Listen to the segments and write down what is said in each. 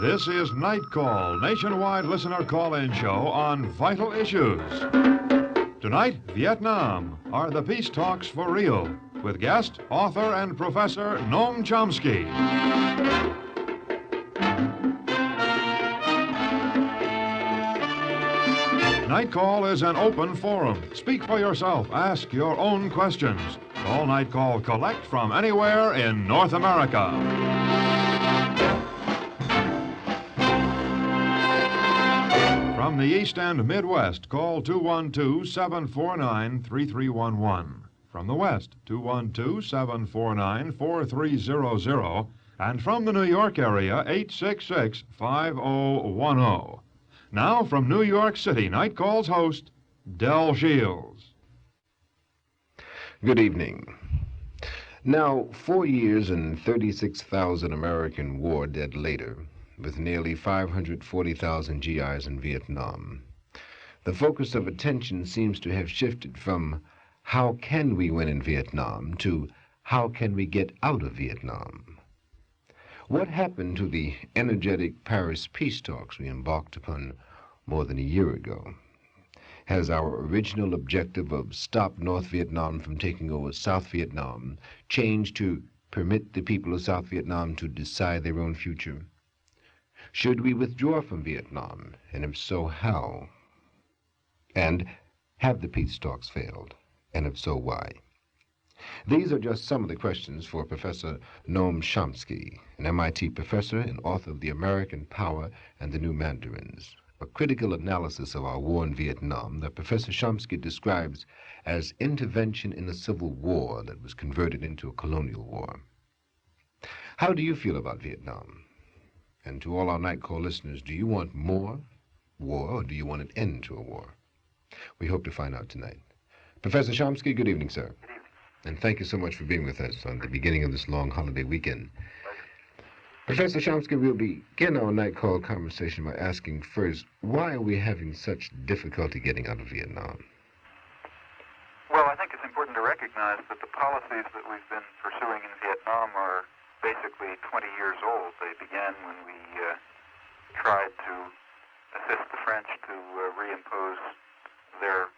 This is Night Call, nationwide listener call-in show on vital issues. Tonight, Vietnam. Are the peace talks for real? With guest, author, and professor Noam Chomsky. Night Call is an open forum. Speak for yourself. Ask your own questions. Call Night Call collect from anywhere in North America. From the East and Midwest, call 212-749-3311. From the West, 212-749-4300. And from the New York area, 866-5010. Now, from New York City, Night Call's host, Del Shields. Good evening. Now, 4 years and 36,000 American war dead later, with nearly 540,000 GIs in Vietnam, the focus of attention seems to have shifted from how can we win in Vietnam to how can we get out of Vietnam. What happened to the energetic Paris peace talks we embarked upon more than a year ago? Has our original objective of stop North Vietnam from taking over South Vietnam changed to permit the people of South Vietnam to decide their own future? Should we withdraw from Vietnam, and if so, how? And have the peace talks failed, and if so, why? These are just some of the questions for Professor Noam Chomsky, an MIT professor and author of The American Power and the New Mandarins, a critical analysis of our war in Vietnam that Professor Chomsky describes as intervention in a civil war that was converted into a colonial war. How do you feel about Vietnam? And to all our Night Call listeners, do you want more war, or do you want an end to a war? We hope to find out tonight. Professor Chomsky, good evening, sir. Good evening. And thank you so much for being with us on the beginning of this long holiday weekend. Professor Chomsky, we'll begin our Night Call conversation by asking first, why are we having such difficulty getting out of Vietnam? Well, I think it's important to recognize that the policies that we've been pursuing in Vietnam are basically 20 years old. They began when we tried to assist the French to reimpose their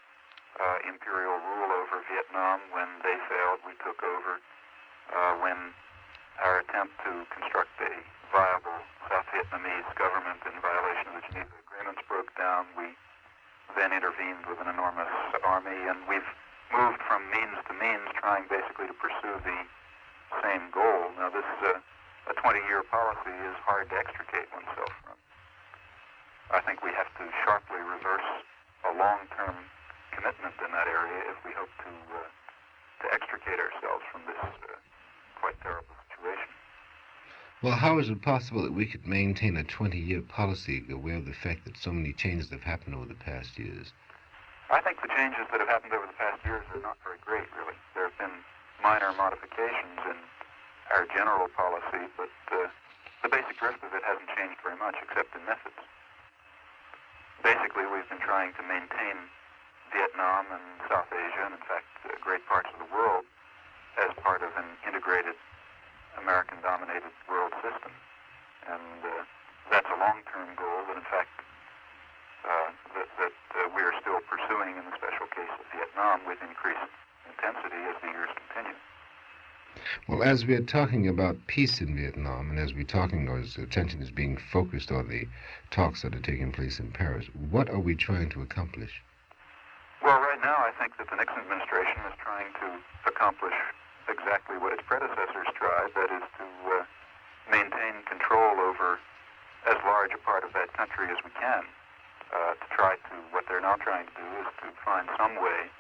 imperial rule over Vietnam. When they failed, we took over. When our attempt to construct a viable South Vietnamese government in violation of the Geneva Agreements broke down, we then intervened with an enormous army, and we've moved from means to means, trying basically to pursue the same goal. Now, this a 20-year policy is hard to extricate oneself from. I think we have to sharply reverse a long-term commitment in that area if we hope to extricate ourselves from this quite terrible situation. Well, how is it possible that we could maintain a 20-year policy aware of the fact that so many changes have happened over the past years? I think the changes that have happened over the past years are not very great, really. There have been minor modifications in our general policy, but the basic drift of it hasn't changed very much, except in methods. Basically, we've been trying to maintain Vietnam and South Asia, and in fact, great parts of the world, as part of an integrated American-dominated world system. And that's a long-term goal that, in fact, we are still pursuing in the special case of Vietnam with increased intensity as the years continue. Well, as we're talking about peace in Vietnam, and as we're talking, or as attention is being focused on the talks that are taking place in Paris, what are we trying to accomplish? Well, right now, I think that the Nixon administration is trying to accomplish exactly what its predecessors tried, that is to maintain control over as large a part of that country as we can. What they're now trying to do is to find some way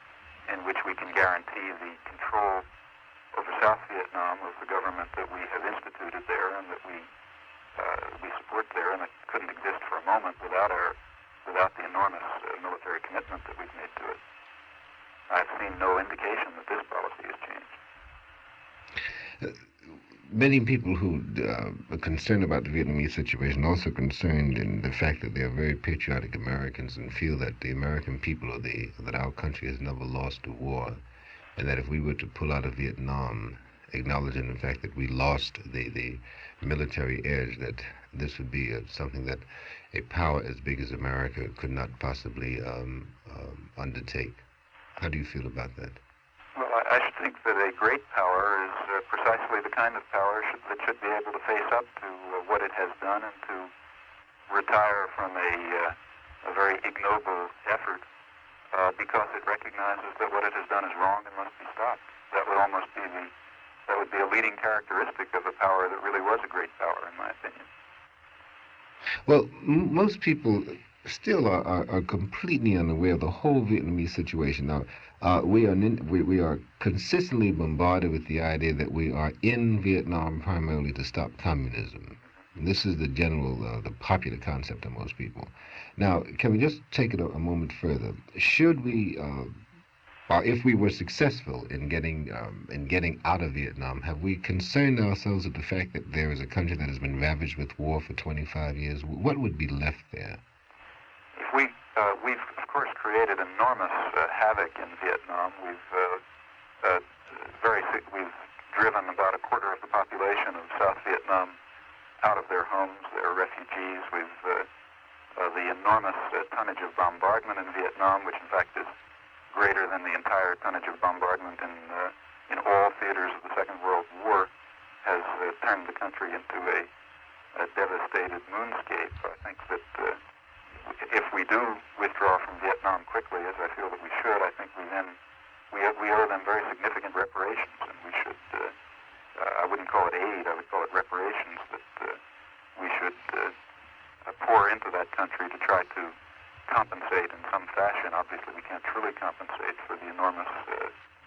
in which we can guarantee the control over South Vietnam of the government that we have instituted there and that we support there, and it couldn't exist for a moment without the enormous military commitment that we've made to it. I've seen no indication that this policy has changed. Many people who are concerned about the Vietnamese situation also concerned in the fact that they are very patriotic Americans and feel that the American people or that our country has never lost a war, and that if we were to pull out of Vietnam acknowledging the fact that we lost the military edge, that this would be something that a power as big as America could not possibly undertake. How do you feel about that? Well, I should think that a great power is precisely the kind of power that should be able to face up to what it has done and to retire from a very ignoble effort because it recognizes that what it has done is wrong and must be stopped. That would be a leading characteristic of a power that really was a great power, in my opinion. Well, most people still are completely unaware of the whole Vietnamese situation. Now, we are consistently bombarded with the idea that we are in Vietnam primarily to stop communism. And this is the general, the popular concept of most people. Now, can we just take it a moment further? Should we, if we were successful in getting out of Vietnam, have we concerned ourselves with the fact that there is a country that has been ravaged with war for 25 years? What would be left there? We've of course created enormous havoc in Vietnam. We've driven about a quarter of the population of South Vietnam out of their homes. They're refugees. We've the enormous tonnage of bombardment in Vietnam, which in fact is greater than the entire tonnage of bombardment in all theaters of the Second World War, has turned the country into a devastated moonscape. I think that if we do withdraw from Vietnam quickly, as I feel that we should, I think we owe them very significant reparations, and we should, I wouldn't call it aid, I would call it reparations, that we should pour into that country to try to compensate in some fashion. Obviously, we can't truly compensate for the enormous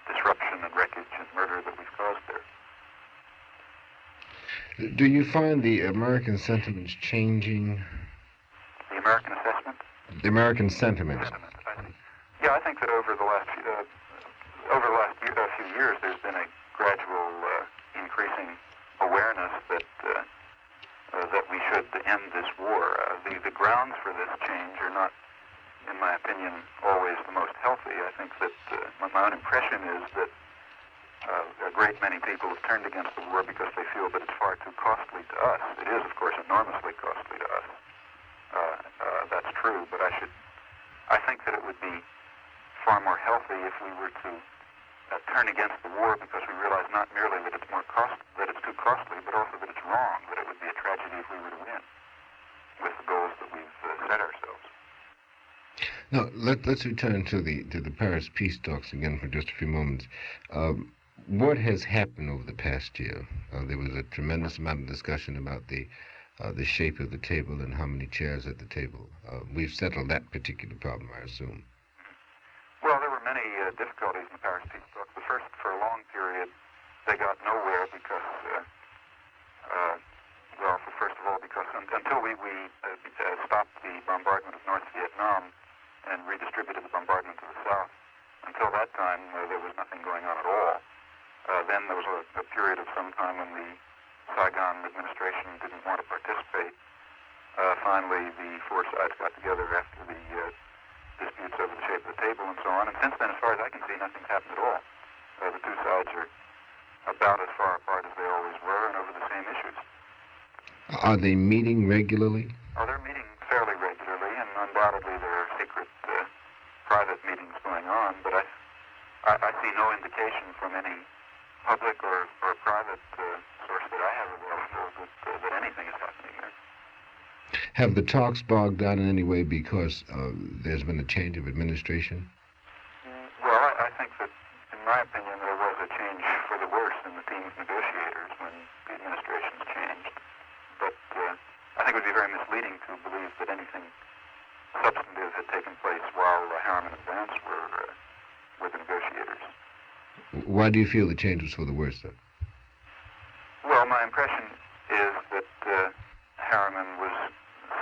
disruption and wreckage and murder that we've caused there. Do you find the American sentiments changing? The American assessment? The American sentiment. I think that over the last few years, there's been a gradual increasing awareness that we should end this war. The grounds for this change are not, in my opinion, always the most healthy. I think that my own impression is that a great many people have turned against the war because they feel that it's far too costly to us. It is, of course, enormously costly to us. That's true, but I think that it would be far more healthy if we were to turn against the war because we realize not merely that it's too costly, but also that it's wrong, that it would be a tragedy if we were to win with the goals that we've set ourselves. Now, let's return to the Paris peace talks again for just a few moments. What has happened over the past year? There was a tremendous amount of discussion about the shape of the table and how many chairs at the table. We've settled that particular problem, I assume. Well, there were many difficulties in the Paris peace talks. The first, for a long period, they got nowhere because, first of all, because until we stopped the bombardment of North Vietnam and redistributed the bombardment to the south, until that time, there was nothing going on at all. Then there was a period of some time when the Saigon administration didn't want to participate. Finally, the four sides got together after the disputes over the shape of the table and so on. And since then, as far as I can see, nothing's happened at all. The two sides are about as far apart as they always were and over the same issues. Are they meeting regularly? Oh, they're meeting fairly regularly, and undoubtedly there are secret private meetings going on, but I see no indication from any public or private source that I have available that anything is happening there. Have the talks bogged down in any way because there's been a change of administration? Well, I think that, in my opinion, there was a change for the worse in the team of negotiators when the administrations changed. But I think it would be very misleading to believe that anything substantive had taken place while Harriman and Vance were the negotiators. Why do you feel the change was for the worse, then? Well, my impression is that Harriman was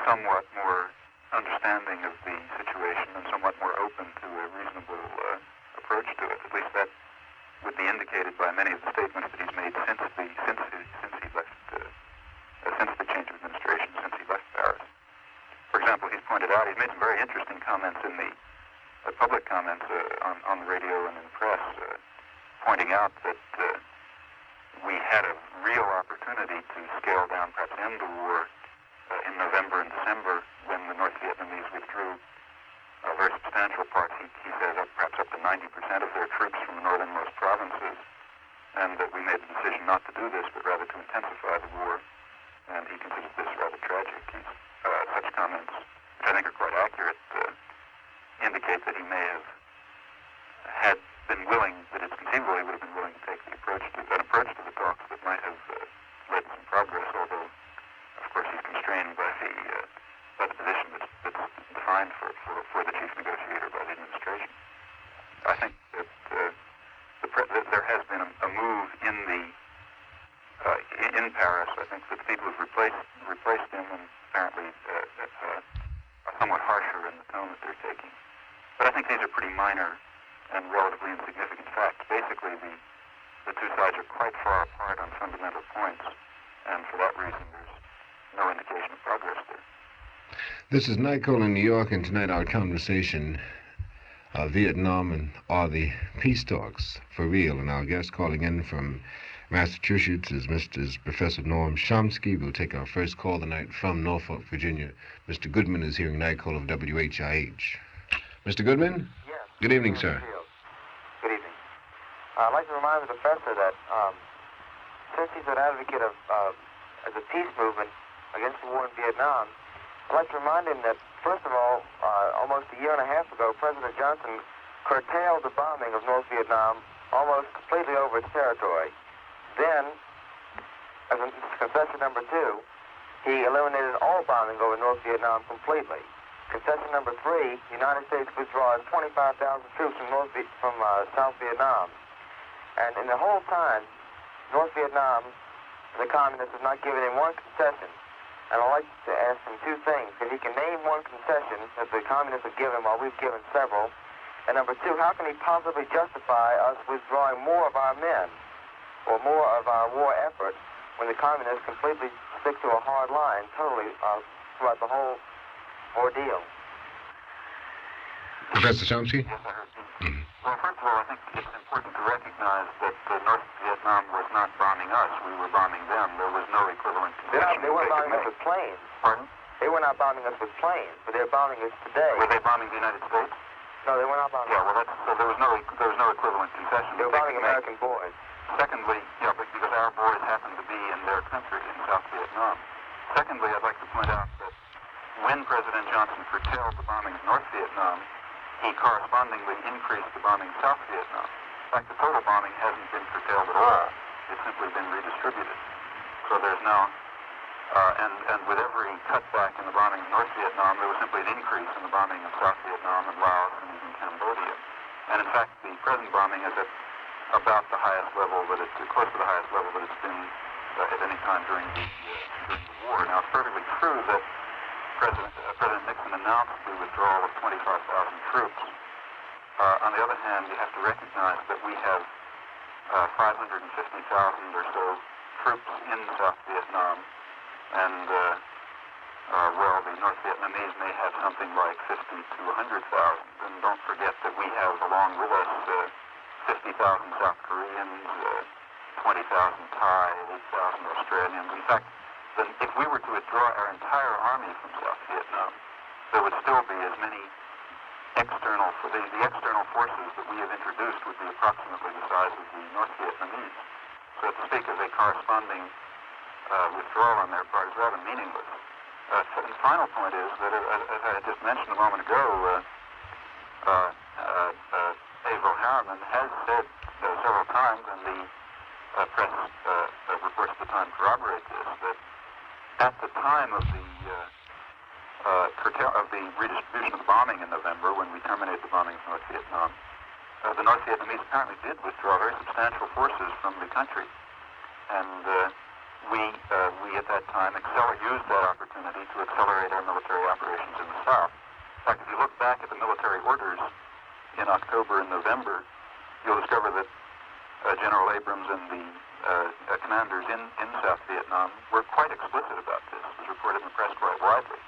somewhat more understanding of the situation and somewhat more open to a reasonable approach to it. At least that would be indicated by many of the statements that he's made since the change of administration, since he left Paris. For example, he's pointed out, he's made some very interesting comments in the public comments on the radio and in the press, pointing out that had a real opportunity to scale down, perhaps end the war in November and December when the North Vietnamese withdrew very substantial parts, he said perhaps up to 90% of their troops from the northernmost provinces, and that we made the decision not to do this, but rather to intensify the war, and he considers this rather tragic. Such comments, which I think are quite accurate, indicate that he may have had been willing, that it's conceivable he would have been willing to take an approach to the talks that might have led to some progress, although, of course, he's constrained by the position that's defined for the chief negotiator by the administration. I think that there has been a move in Paris. I think that the people who've replaced him and apparently are somewhat harsher in the tone that they're taking. But I think these are pretty minor and relatively insignificant facts. Basically, the two sides are quite far apart on fundamental points, and for that reason, there's no indication of progress there. This is Nightcall in New York, and tonight our conversation, Vietnam and are the peace talks for real? And our guest calling in from Massachusetts is Professor Noam Chomsky. We'll take our first call tonight from Norfolk, Virginia. Mr. Goodman is hearing Nightcall of WHIH. Mr. Goodman? Yes. Good evening, sir. Good evening. I'd like to remind the professor that since he's an advocate of the peace movement against the war in Vietnam, I'd like to remind him that, first of all, almost a year and a half ago, President Johnson curtailed the bombing of North Vietnam almost completely over its territory. Then, as a concession number 2, he eliminated all bombing over North Vietnam completely. Concession number 3, the United States withdraws 25,000 troops from South Vietnam. And in the whole time, North Vietnam, the communists, have not given him one concession. And I'd like to ask him two things. If he can name one concession that the communists have given while we've given several. And number 2, how can he possibly justify us withdrawing more of our men or more of our war effort when the communists completely stick to a hard line totally throughout the whole ordeal? Professor Chomsky? Yes, I heard you. Well, first of all, I think it's important to recognize that North Vietnam was not bombing us. We were bombing them. There was no equivalent concession. They weren't bombing us with planes. Pardon? They were not bombing us with planes, but they're bombing us today. Were they bombing the United States? No, they were not bombing Yeah, well, so there was no equivalent concession. They were bombing American boys. Secondly, because our boys happened to be in their country, in South Vietnam. Secondly, I'd like to point out that when President Johnson curtailed the bombing of North Vietnam, he correspondingly increased the bombing of South Vietnam. In fact, the total bombing hasn't been curtailed at all. It's simply been redistributed. So there's now, and with every cutback in the bombing of North Vietnam, there was simply an increase in the bombing of South Vietnam and Laos and even Cambodia. And in fact, the present bombing is at about the highest level that it's close to the highest level that it's been at any time during the war. Now, it's perfectly true that President Nixon announced the withdrawal of 25,000 troops. On the other hand, you have to recognize that we have 550,000 or so troops in South Vietnam, and the North Vietnamese may have something like 50 to 100,000. And don't forget that we have, along with us, 50,000 South Koreans, 20,000 Thai, 8,000 Australians. In fact, if we were to withdraw our entire army from South Vietnam, there would still be as many the external forces that we have introduced would be approximately the size of the North Vietnamese. So to speak of a corresponding withdrawal on their part is rather meaningless. And the final point is that, as I had just mentioned a moment ago, Averell Harriman has said several times, and the press reports at the time corroborate this, that at the time of the redistribution of the bombing in November, when we terminated the bombing of North Vietnam, the North Vietnamese apparently did withdraw very substantial forces from the country. And we at that time used that opportunity to accelerate our military operations in the South. In fact, if you look back at the military orders in October and November, you'll discover that General Abrams and the commanders in South Vietnam were quite explicit about this. It was reported in the press quite widely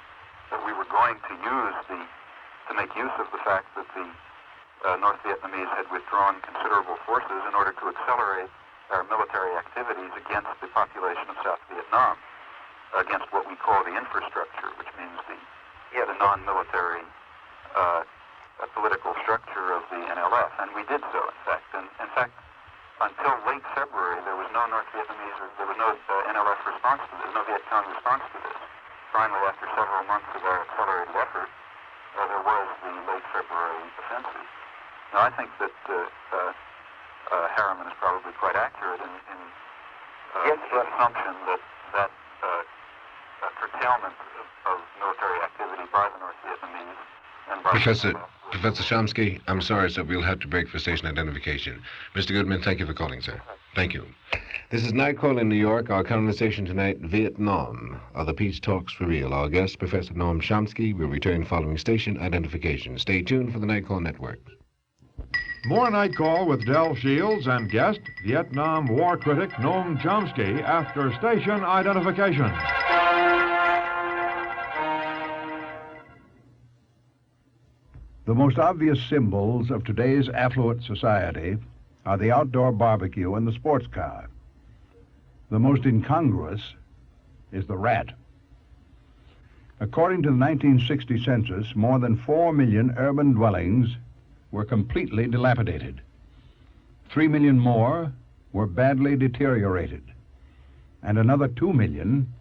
that we were going to make use of the fact that the North Vietnamese had withdrawn considerable forces in order to accelerate military activities against the population of South Vietnam, against what we call the infrastructure, which means the non-military political structure of the NLF. And we did so, in fact. And in fact, until late February, there was no North Vietnamese, or there was no NLF response to this, no Viet Cong response to this. Finally, after several months of our accelerated effort, there was the late February offensive. Now, I think that Harriman is probably quite accurate in his assumption that curtailment of military activity by the North Vietnamese and by Professor Chomsky, I'm sorry, sir, we'll have to break for station identification. Mr. Goodman, thank you for calling, sir. Thank you. This is Night Call in New York. Our conversation tonight, Vietnam. Are the peace talks for real? Our guest, Professor Noam Chomsky, will return following station identification. Stay tuned for the Night Call Network. More Night Call with Del Shields and guest, Vietnam war critic Noam Chomsky, after station identification. The most obvious symbols of today's affluent society are the outdoor barbecue and the sports car. The most incongruous is the rat. According to the 1960 census, more than 4 million urban dwellings were completely dilapidated. 3 million more were badly deteriorated, and another 2 million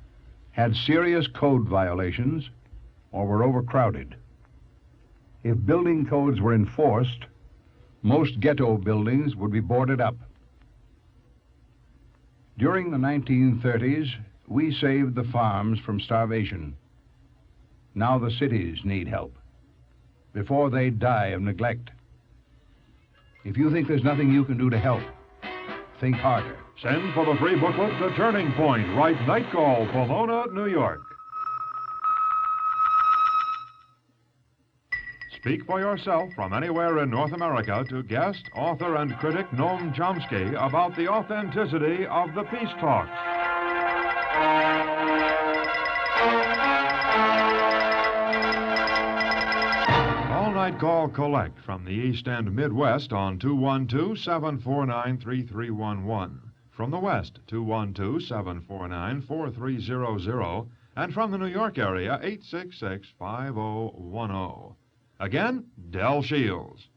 had serious code violations or were overcrowded. If building codes were enforced, most ghetto buildings would be boarded up. During the 1930s, we saved the farms from starvation. Now the cities need help before they die of neglect. If you think there's nothing you can do to help, think harder. Send for the free booklet, The Turning Point. Write Night Call, Pomona, New York. Speak for yourself from anywhere in North America to guest, author, and critic Noam Chomsky about the authenticity of the peace talks. All-night call collect from the East and Midwest on 212-749-3311. From the West, 212-749-4300. And from the New York area, 866-5010. Again, Del Shields.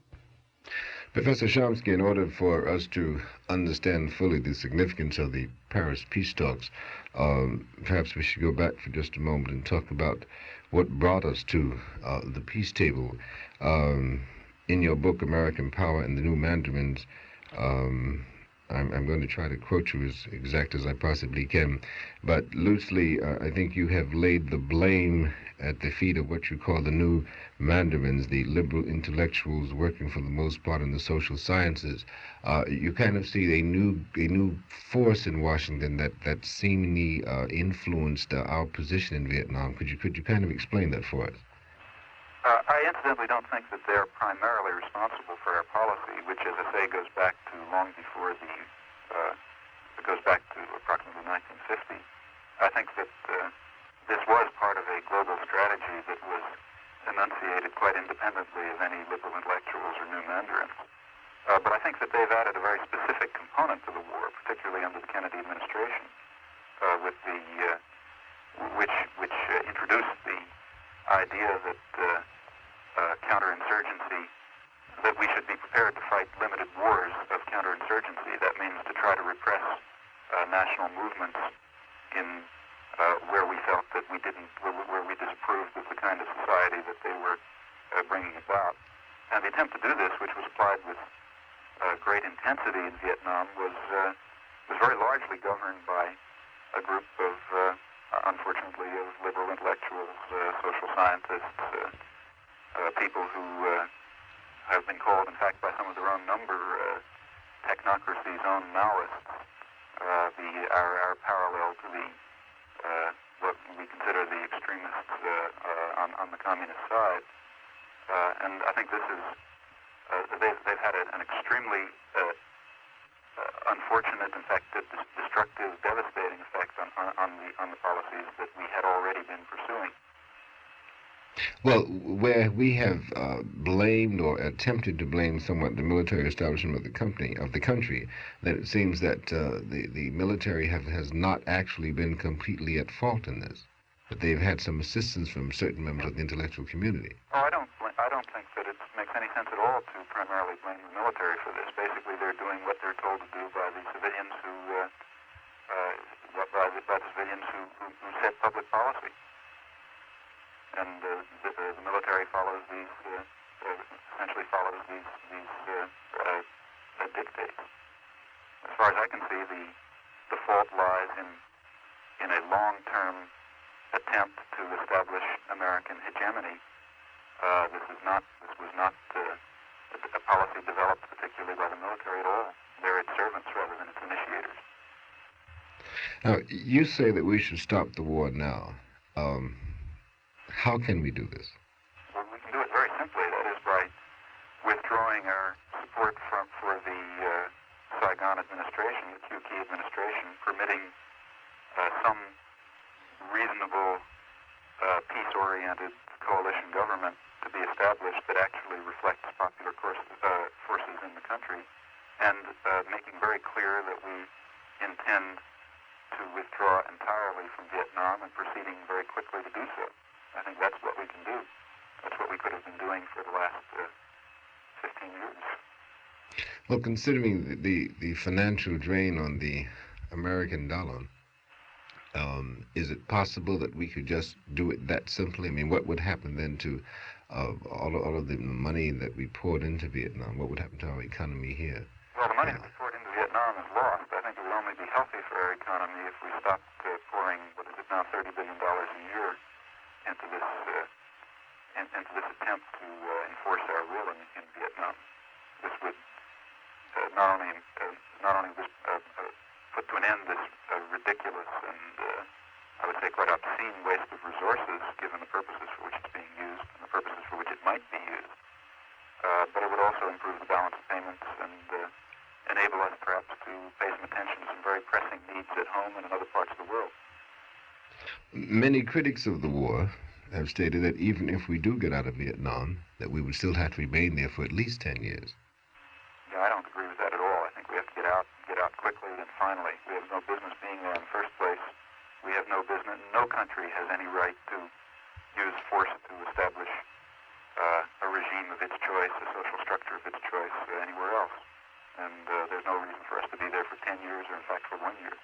Professor Chomsky, in order for us to understand fully the significance of the Paris peace talks, perhaps we should go back for just a moment and talk about what brought us to the peace table. In your book, American Power and the New Mandarins, I'm going to try to quote you as exact as I possibly can, but loosely, I think you have laid the blame at the feet of what you call the new mandarins, the liberal intellectuals working for the most part in the social sciences. You kind of see a new force in Washington that seemingly influenced our position in Vietnam. Could you kind of explain that for us? I incidentally don't think that they're primarily responsible for our policy, which, as I say, goes back to long before it goes back to approximately 1950. I think that this was part of a global strategy that was enunciated quite independently of any liberal intellectuals or new mandarins. But I think that they've added a very specific component to the war, particularly under the Kennedy administration, with the which introduced the idea that counterinsurgency, that we should be prepared to fight limited wars of counterinsurgency. That means to try to repress national movements in where we felt that where we disapproved of the kind of society that they were bringing about. And the attempt to do this, which was applied with great intensity in Vietnam, was very largely governed by a group of, unfortunately, of liberal intellectuals, social scientists, people who have been called, in fact, by some of their own number, technocracy's own Maoists, our parallel to the what we consider the extremists on the communist side. And I think this is, they've had an extremely unfortunate, in fact, destructive, devastating effect on the policies that we had already been pursuing. Well, where we have blamed or attempted to blame somewhat the military establishment of the country, then it seems that the military has not actually been completely at fault in this. That they've had some assistance from certain members of the intellectual community. Oh, I don't think that it makes any sense at all to primarily blame the military for this. Basically, they're doing what they're told to do by the civilians who set public policy, and the military follows essentially follows these dictates. As far as I can see, the fault lies in a long-term attempt to establish American hegemony. This was not a policy developed particularly by the military at all. They're its servants rather than its initiators. Now, you say that we should stop the war now. How can we do this? Well, we can do it very simply. That is by withdrawing our support for the Saigon administration, the QK administration, permitting some reasonable, peace-oriented coalition government to be established that actually reflects popular forces in the country, and making very clear that we intend to withdraw entirely from Vietnam and proceeding very quickly to do so. I think that's what we can do. That's what we could have been doing for the last 15 years. Well, considering the financial drain on the American dollar, is it possible that we could just do it that simply? I mean, what would happen then to all of the money that we poured into Vietnam? What would happen to our economy here? Well, the money that we poured into Vietnam is lost. I think it would only be healthy for our economy if we stopped pouring, what is it now, $30 billion a year into this attempt to enforce our will in Vietnam. This would not only put to an end this ridiculous and I would say quite obscene waste of resources, given the purposes for which it's being used and the purposes for which it might be used. But it would also improve the balance of payments and enable us perhaps to pay some attention to some very pressing needs at home and in other parts of the world. Many critics of the war have stated that even if we do get out of Vietnam, that we would still have to remain there for at least 10 years. Yeah, I don't agree with that at all. I think we have to get out quickly and finally. We have no business being there in the first place. We have no business, no country has any right to use force to establish a regime of its choice, a social structure of its choice anywhere else. And there's no reason for us to be there for 10 years or in fact for 1 year.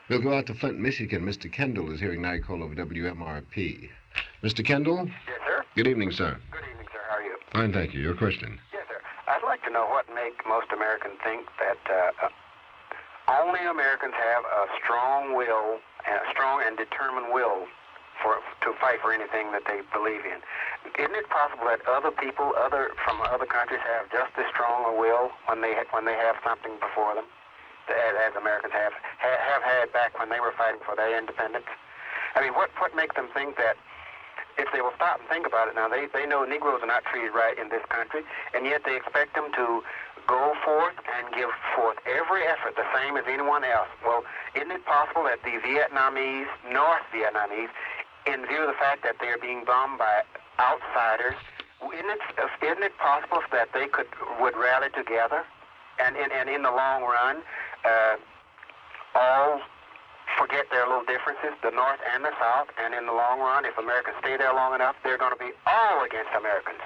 We'll go out to Flint, Michigan. Mr. Kendall is hearing Nightcall over WMRP. Mr. Kendall? Yes, sir. Good evening, sir. Good evening, sir. How are you? Fine, thank you. Your question? Yes, sir. I'd like to know what makes most Americans think that only Americans have a strong will, a strong and determined will to fight for anything that they believe in. Isn't it possible that other people, from other countries, have just as strong a will when they have something before them, as Americans have had back when they were fighting for their independence? I mean, what makes them think that? If they will stop and think about it now, they know Negroes are not treated right in this country, and yet they expect them to go forth and give forth every effort the same as anyone else. Well, isn't it possible that the North Vietnamese, in view of the fact that they are being bombed by outsiders, isn't it possible that they would rally together, and in the long run, all forget their little differences, the North and the South, and in the long run, if Americans stay there long enough, they're going to be all against Americans.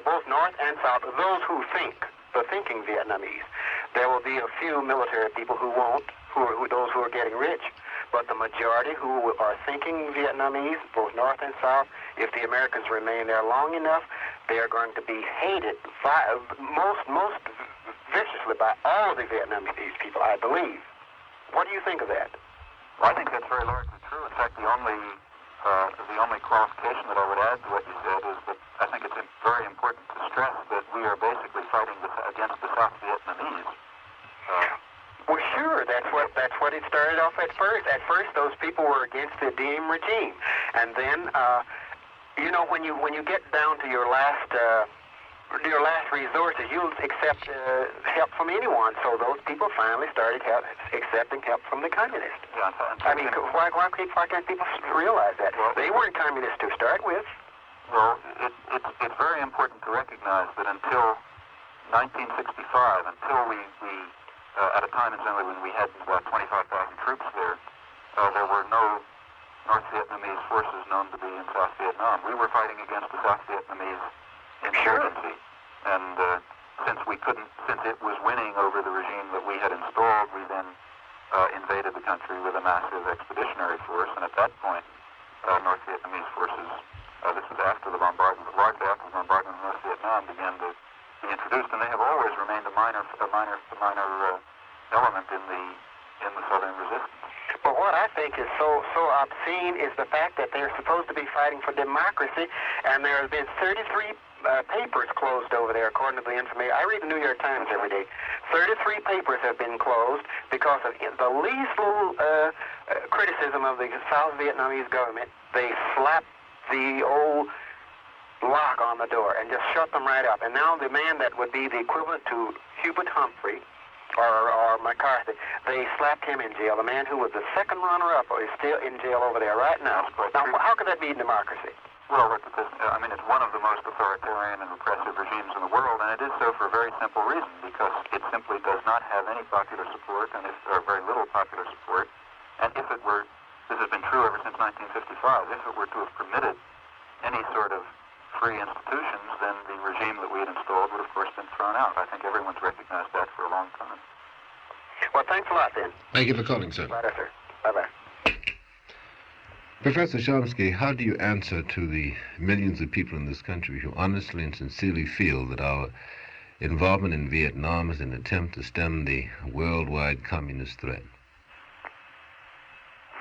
Both North and South, those who think, the thinking Vietnamese. There will be a few military people who won't, those who are getting rich, but the majority who are thinking Vietnamese, both North and South, if the Americans remain there long enough, they are going to be hated most viciously by all the Vietnamese people, I believe. What do you think of that? Well, I think that's very largely true. In fact, the only qualification that I would add to what you said is that I think it's very important to stress that we are basically fighting against the South Vietnamese. Well, sure. That's what it started off at first. At first, those people were against the Diem regime, and then when you get down to your last your last resort, you'll accept help from anyone. So those people finally started accepting help from the communists. Yeah, I mean, why can't people realize that? Well, they weren't communists to start with. Well, it's very important to recognize that until 1965, until we at a time in generally when we had about 25,000 troops there were no North Vietnamese forces known to be in South Vietnam. We were fighting against the South Vietnamese insurgency, and since it was winning over the regime that we had installed, we then invaded the country with a massive expeditionary force, and at that point, North Vietnamese forces, this was after the bombardment, largely after the bombardment of North Vietnam, began to be introduced, and they have always remained a minor element in the Southern resistance. But what I think is so obscene is the fact that they're supposed to be fighting for democracy, and there have been 33 papers closed over there, according to the information. I read the New York Times every day. 33 papers have been closed because of the least little criticism of the South Vietnamese government. They slapped the old lock on the door and just shut them right up. And now the man that would be the equivalent to Hubert Humphrey or McCarthy, they slapped him in jail. The man who was the second runner-up is still in jail over there right now. Now, how could that be democracy? Well, it's one of the most authoritarian and repressive regimes in the world, and it is so for a very simple reason, because it simply does not have any popular support, or very little popular support. And if it were, this has been true ever since 1955, if it were to have permitted any sort of free institutions, then the regime that we had installed would, of course, been thrown out. I think everyone's recognized that for a long time. Well, thanks a lot, then. Thank you for calling, sir. Bye, sir. Bye-bye. Professor Chomsky, how do you answer to the millions of people in this country who honestly and sincerely feel that our involvement in Vietnam is an attempt to stem the worldwide communist threat?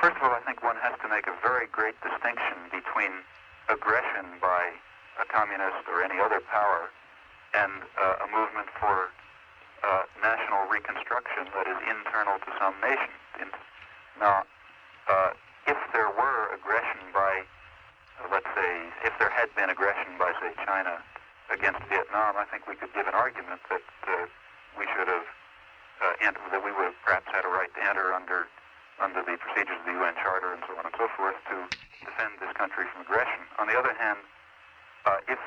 First of all, I think one has to make a very great distinction between aggression by a communist or any other power and a movement for national reconstruction that is internal to some nation. Now, if there were aggression by, let's say, if there had been aggression by, say, China against Vietnam, I think we could give an argument that we should have, that we would have perhaps had a right to enter under the procedures of the UN Charter and so on and so forth to defend this country from aggression. On the other hand, if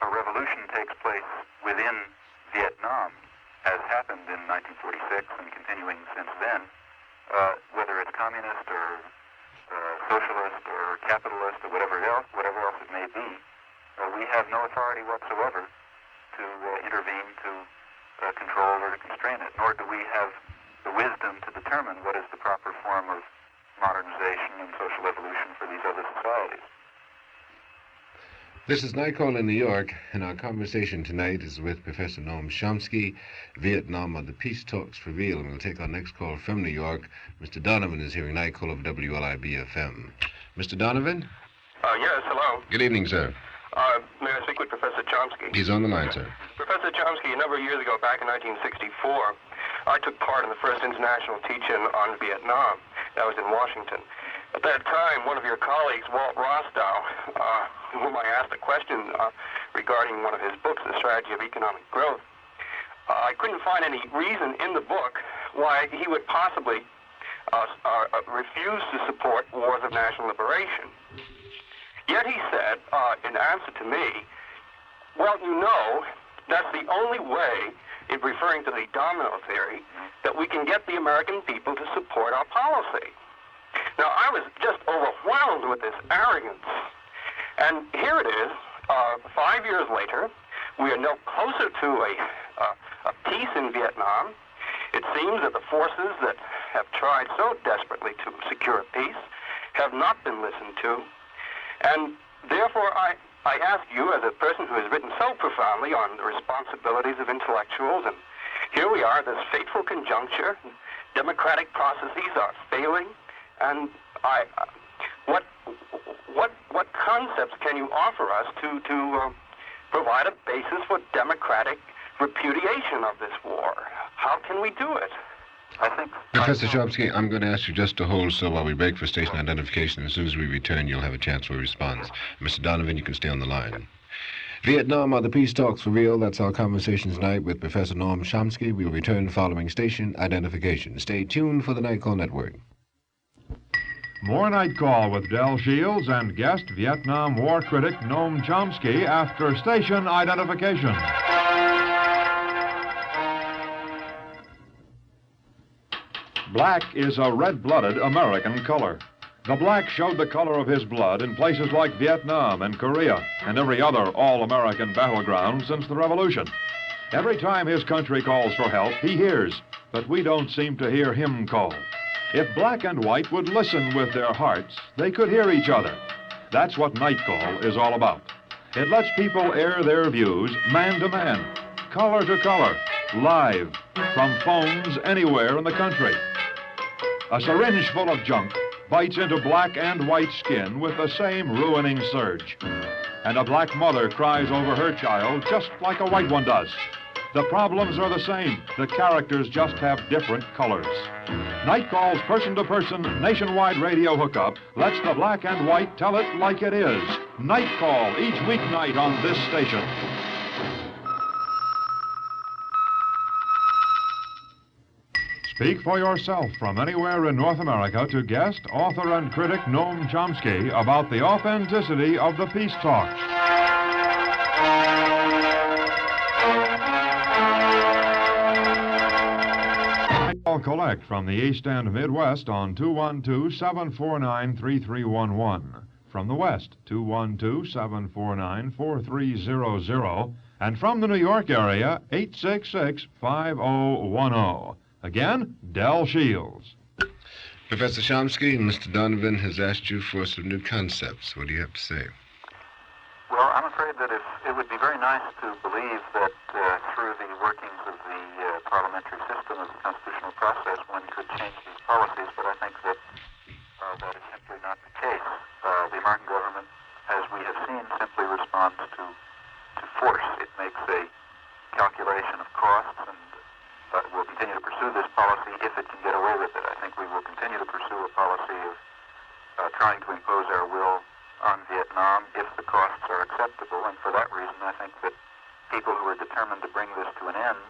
a revolution takes place within Vietnam, as happened in 1946 and continuing since then, whether it's communist or socialist or capitalist or whatever else it may be, we have no authority whatsoever to intervene to control or to constrain it, nor do we have the wisdom to determine what is the proper form of modernization and social evolution for these other societies. This is Nightcall in New York, and our conversation tonight is with Professor Noam Chomsky, Vietnam on the Peace Talks for Real. And we'll take our next call from New York. Mr. Donovan is hearing Nightcall of WLIB-FM. Mr. Donovan? Yes, hello. Good evening, sir. May I speak with Professor Chomsky? He's on the line, sir. Professor Chomsky, a number of years ago, back in 1964, I took part in the first international teach-in on Vietnam. That was in Washington. At that time, one of your colleagues, Walt Rostow, whom I asked a question regarding one of his books, The Strategy of Economic Growth, I couldn't find any reason in the book why he would possibly refuse to support wars of national liberation. Yet he said, in answer to me, well, you know, that's the only way, in referring to the domino theory, that we can get the American people to support our policy. Now, I was just overwhelmed with this arrogance. And here it is, 5 years later, we are no closer to a peace in Vietnam. It seems that the forces that have tried so desperately to secure peace have not been listened to. And therefore, I ask you, as a person who has written so profoundly on the responsibilities of intellectuals, and here we are, this fateful conjuncture, democratic processes are failing, and what concepts can you offer us to provide a basis for democratic repudiation of this war? How can we do it? I think... Professor Chomsky, I'm going to ask you just to hold so while we break for station identification. As soon as we return, you'll have a chance for a response. Mr. Donovan, you can stay on the line. Vietnam are the peace talks for real. That's our conversation tonight with Professor Noam Chomsky. We'll return following station identification. Stay tuned for the Night Call Network. More Night Call with Del Shields and guest Vietnam War critic Noam Chomsky after station identification. Black is a red-blooded American color. The black showed the color of his blood in places like Vietnam and Korea and every other all-American battleground since the Revolution. Every time his country calls for help, he hears, but we don't seem to hear him call. If black and white would listen with their hearts, they could hear each other. That's what Night Call is all about. It lets people air their views man to man, color to color, live, from phones anywhere in the country. A syringe full of junk bites into black and white skin with the same ruining surge. And a black mother cries over her child just like a white one does. The problems are the same. The characters just have different colors. Night Call's person-to-person nationwide radio hookup lets the black and white tell it like it is. Night Call each weeknight on this station. Speak for yourself from anywhere in North America to guest, author, and critic Noam Chomsky about the authenticity of the peace talks. Call collect from the East and Midwest on 212-749-3311. From the West, 212-749-4300. And from the New York area, 866-5010. Again, Del Shields. Professor Chomsky, Mr. Donovan has asked you for some new concepts. What do you have to say? Well, I'm afraid that it would be very nice to believe that through the workings of the parliamentary system of the constitutional process, one could change these policies, but I think that that is simply not the case. The American government, as we have seen, simply responds to force. It makes a calculation of costs and will continue to pursue this policy if it can get away with it. I think we will continue to pursue a policy of trying to impose our will on Vietnam if the costs are acceptable, and for that reason I think that people who are determined to bring this to an end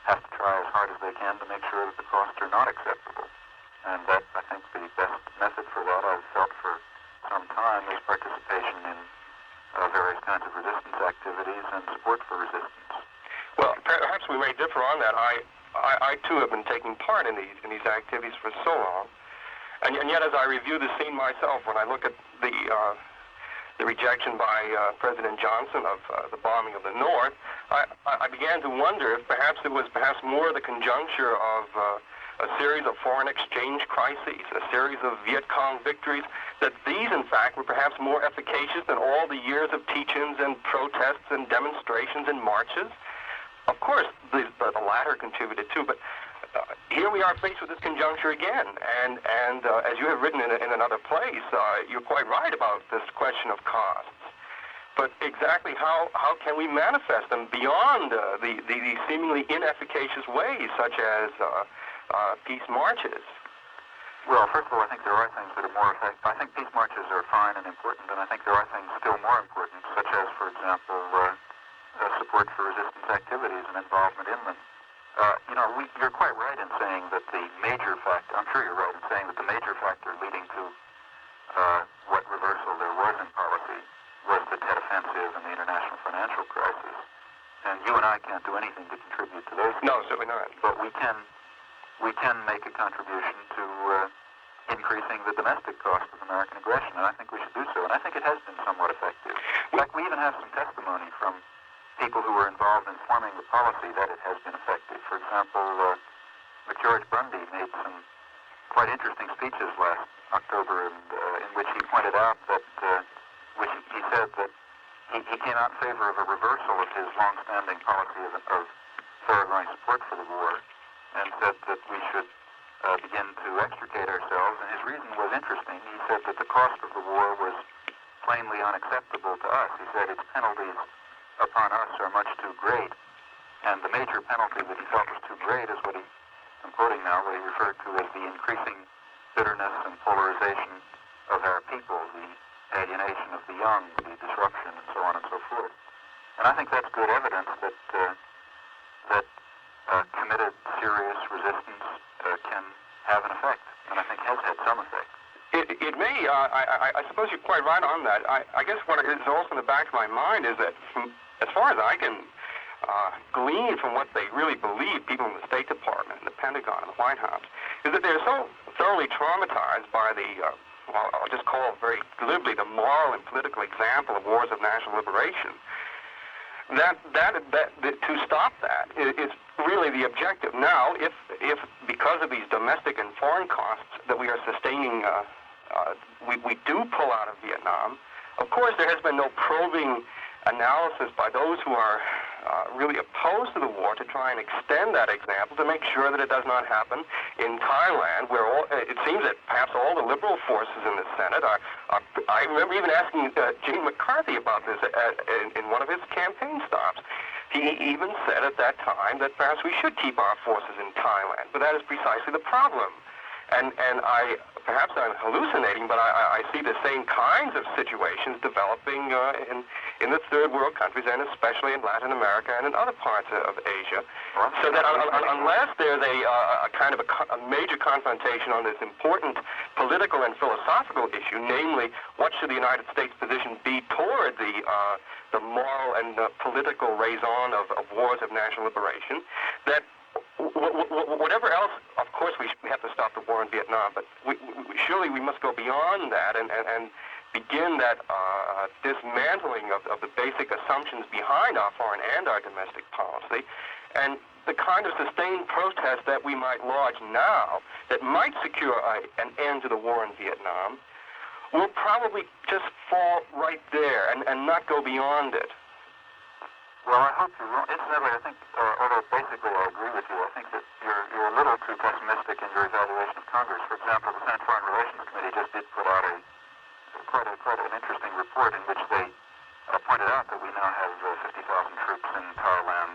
have to try as hard as they can to make sure that the costs are not acceptable. And that, I think, the best method for that, I've felt for some time, is participation in various kinds of resistance activities and support for resistance. Well, perhaps we may differ on that. I too have been taking part in these activities for so long, and yet as I review the scene myself, when I look at the rejection by President Johnson of the bombing of the North, I began to wonder if perhaps it was more the conjuncture of a series of foreign exchange crises, a series of Viet Cong victories, that these, in fact, were perhaps more efficacious than all the years of teach-ins and protests and demonstrations and marches. Of course, the latter contributed too, but here we are faced with this conjuncture again, and as you have written in another place, you're quite right about this question of costs. But exactly how can we manifest them beyond the seemingly inefficacious ways, such as peace marches? Well, first of all, I think there are things that are more effective. I think peace marches are fine and important, and I think there are things still more important, such as, for example, support for resistance activities and involvement in them. You're quite right in saying that the major factor, I'm sure you're right in saying that the major factor leading to what reversal there was in policy was the Tet Offensive and the international financial crisis. And you and I can't do anything to contribute to those things. No, certainly not. But we can make a contribution to increasing the domestic cost of American aggression, and I think we should do so. And I think it has been somewhat effective. In fact, we even have some testimony from people who were involved in forming the policy that it has been effective. For example, George Bundy made some quite interesting speeches last October, in which he pointed out that, he said that he came out in favor of a reversal of his long-standing policy of thoroughgoing support for the war, and said that we should begin to extricate ourselves. And his reason was interesting. He said that the cost of the war was plainly unacceptable to us. He said its penalties upon us are much too great. And the major penalty that he felt was too great is what I'm quoting now, what he referred to as the increasing bitterness and polarization of our people, the alienation of the young, the disruption, and so on and so forth. And I think that's good evidence that committed serious resistance can have an effect, and I think has had some effect. It may. I suppose you're quite right on that. I guess what is also in the back of my mind is that, as far as I can glean from what they really believe, people in the State Department, and the Pentagon, and the White House, is that they're so thoroughly traumatized by the, well, I'll just call it very glibly, the moral and political example of wars of national liberation, that to stop that is really the objective. Now, if because of these domestic and foreign costs that we are sustaining, we do pull out of Vietnam, of course there has been no probing analysis by those who are really opposed to the war to try and extend that example to make sure that it does not happen in Thailand, where it seems that perhaps all the liberal forces in the Senate are I remember even asking Gene McCarthy about this in one of his campaign stops. He even said at that time that perhaps we should keep our forces in Thailand, but that is precisely the problem. And perhaps I'm hallucinating, but I see the same kinds of situations developing in the third world countries, and especially in Latin America and in other parts of Asia. So that unless there's a kind of a major confrontation on this important political and philosophical issue, namely, what should the United States position be toward the moral and political raison of wars of national liberation, that whatever else, of course, we have to stop the war in Vietnam, but surely we must go beyond that and begin that dismantling of the basic assumptions behind our foreign and our domestic policy, and the kind of sustained protest that we might lodge now that might secure an end to the war in Vietnam will probably just fall right there and not go beyond it. Well, I hope you won't. Incidentally, I think, although basically I agree with you, I think that you're a little too pessimistic in your evaluation of Congress. For example, the Senate Foreign Relations Committee just did put out quite an interesting report in which they pointed out that we now have 50,000 troops in Thailand,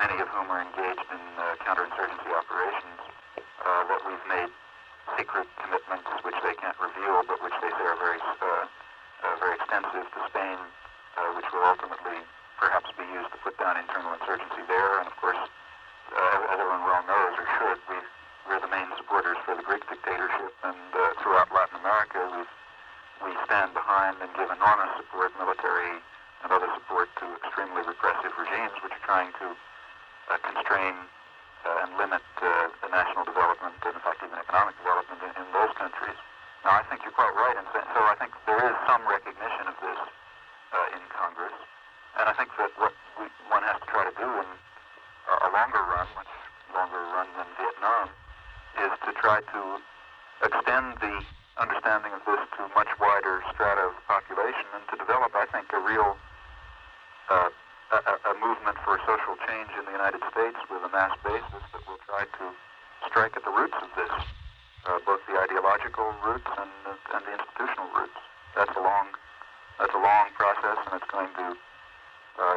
many of whom are engaged in counterinsurgency operations, that we've made secret commitments which they can't reveal, but which they say are very extensive to Spain, which will ultimately perhaps be used to put down internal insurgency there. And of course, as everyone well knows, or should, we're the main supporters for the Greek dictatorship, and throughout Latin America, we stand behind and give enormous support, military and other support, to extremely repressive regimes which are trying to constrain and limit the national development, and in fact even economic development in those countries. Now, I think you're quite right, and so I think there is some recognition of this in Congress, and I think that what one has to try to do in a longer run, much longer run than Vietnam, is to try to extend the understanding of this to much wider strata of the population, and to develop, I think, a real a movement for social change in the United States with a mass basis that will try to strike at the roots of this, both the ideological roots and the institutional roots. That's a long process, and it's going to